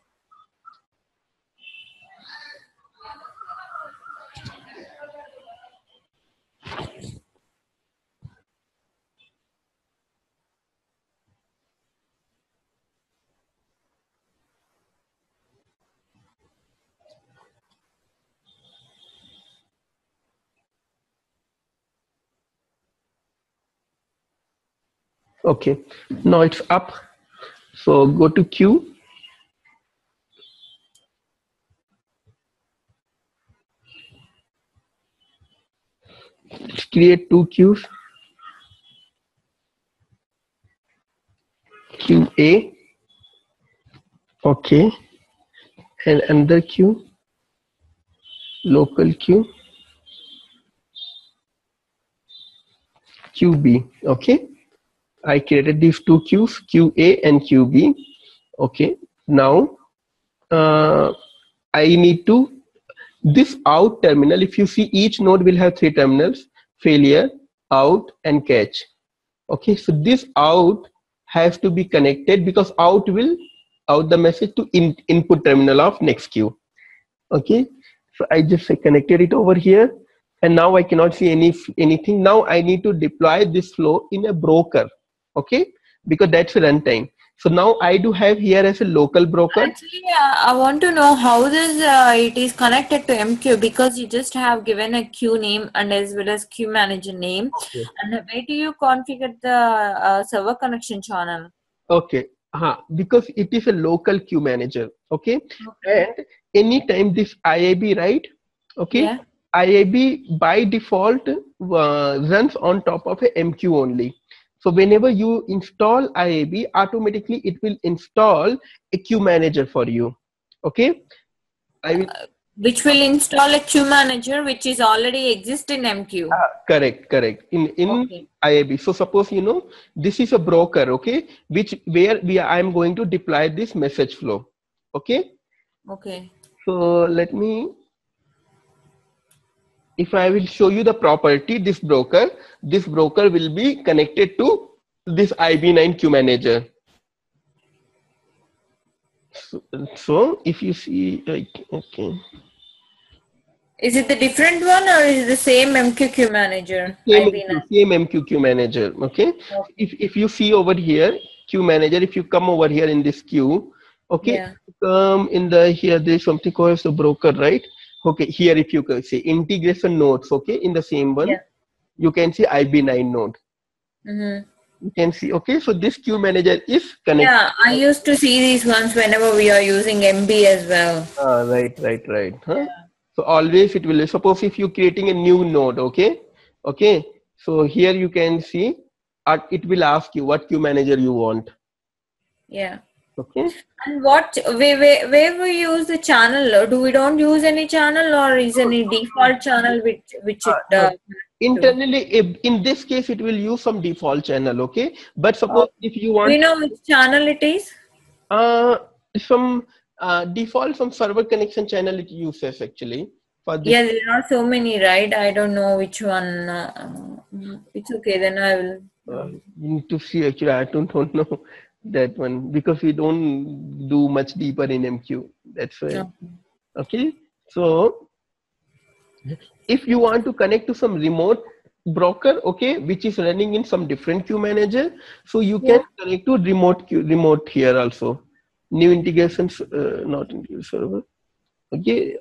Okay, now it's up. So go to queue. Let's create two queues. Queue A. Okay, and another queue. Local queue. QB. Okay, I created these two queues, QA and QB. Okay, now I need to this out terminal. If you see, each node will have three terminals: failure, out, and catch. Okay, so this out has to be connected because out will out the message to input terminal of next queue. Okay, so I just connected it over here, and now I cannot see anything. Now I need to deploy this flow in a broker. Okay, because that's a runtime. So now I do have here as a local broker. Actually, I want to know how this it is connected to MQ, because you just have given a queue name and as well as queue manager name. Okay. And where do you configure the server connection channel? Okay, because it is a local queue manager. Okay, and anytime this IAB, right? Okay, Yeah. IAB by default runs on top of a MQ only. So whenever you install IAB, automatically it will install a queue manager for you. Okay, I will. Which will install a queue manager which is already exist in MQ. Correct. In Okay. IAB. So suppose this is a broker, okay, where I'm going to deploy this message flow. Okay. Okay. So let me. If I will show you the property, this broker will be connected to this IB9 queue manager. So if you see, okay. Is it the different one or is it the same MQ manager? Same MQ manager. Okay. If you see over here, queue manager, if you come over here in this queue, okay, Yeah. come in the here, there's something called as the broker, right? Okay, here if you can see integration nodes, okay, in the same one, you can see IB9 node. You can see, okay, so this queue manager is connected. Yeah, I used to see these ones whenever we are using MB as well. Right. Huh? Yeah. So always it will, suppose if you're creating a new node, okay, so here you can see, it will ask you what queue manager you want. Yeah. Okay. And where we use the channel? Or do we don't use any channel, or is any default channel which it internally, in this case it will use some default channel, okay, but suppose if you want, we know which channel it is. Some default some server connection channel it uses actually for this. Yeah, there are so many, right? I don't know which one. It's okay, then I will You need to see actually. I don't know that one because we don't do much deeper in MQ. That's why. Okay. Okay. So if you want to connect to some remote broker, okay, which is running in some different queue manager, so you can Yeah. connect to remote queue, remote here also. New integrations, not integration server. Okay,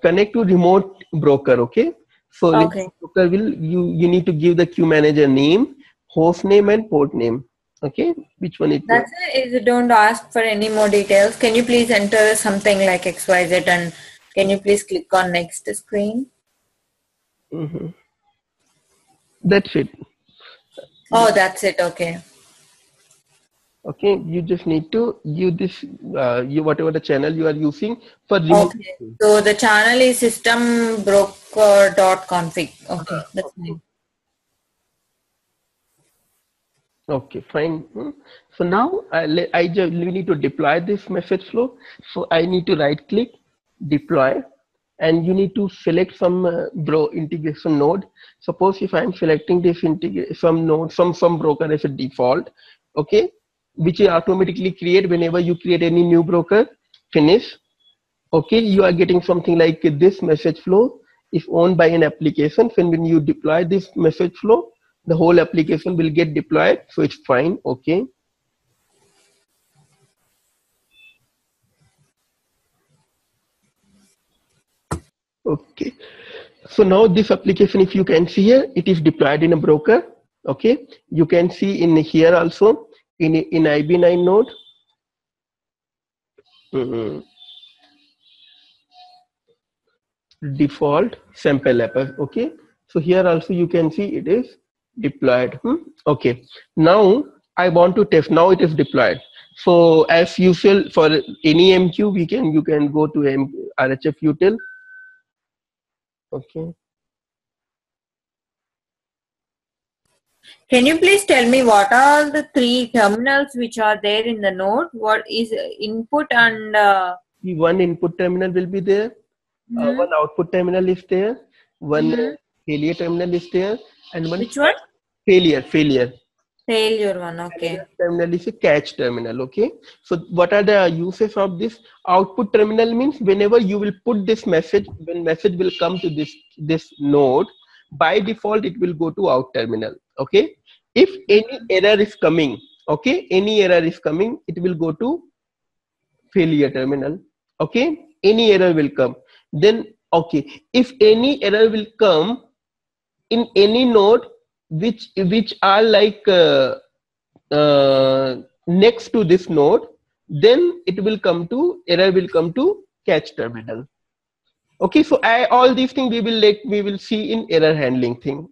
connect to remote broker. Okay, so Okay. remote broker will you need to give the queue manager name, host name, and port name. Okay, which one it will? That's it. Is don't ask for any more details. Can you please enter something like XYZ and can you please click on next screen? That's it. Oh, that's it. Okay. Okay, you just need to use this you whatever the channel you are using for remote. Okay. So the channel is systembroker.config. Okay, that's Okay. fine. Okay, fine. So now I just we need to deploy this message flow. So I need to right click, deploy, and you need to select some bro integration node. Suppose if I'm selecting this some node, some broker as a default, okay, which will automatically create whenever you create any new broker. Finish. Okay, you are getting something like this message flow is owned by an application. When you deploy this message flow, the whole application will get deployed, so it's fine. Okay. Okay, so now this application, if you can see here, it is deployed in a broker. Okay, you can see in here also in IB9 node. Mhm. Default sample app. Okay, so here also you can see it is deployed. Okay, now I want to test. Now it is deployed. So as usual for any MQ, you can go to RHF util. Okay. Can you please tell me what are the three terminals which are there in the node? What is input and The one input terminal will be there, mhm, one output terminal is there, one mhm. failure terminal is there, and one Which one? failure. Failure one. Another Okay. terminal is a catch terminal. Okay, so what are the uses of this? Output terminal means whenever you will put this message, when message will come to this node, by default it will go to out terminal. Okay, if any error is coming, okay, any error is coming, it will go to failure terminal. Okay, any error will come, then okay, if any error will come in any node which are like next to this node, then it will come to error will come to catch terminal. Okay, so all these things we will see in error handling thing.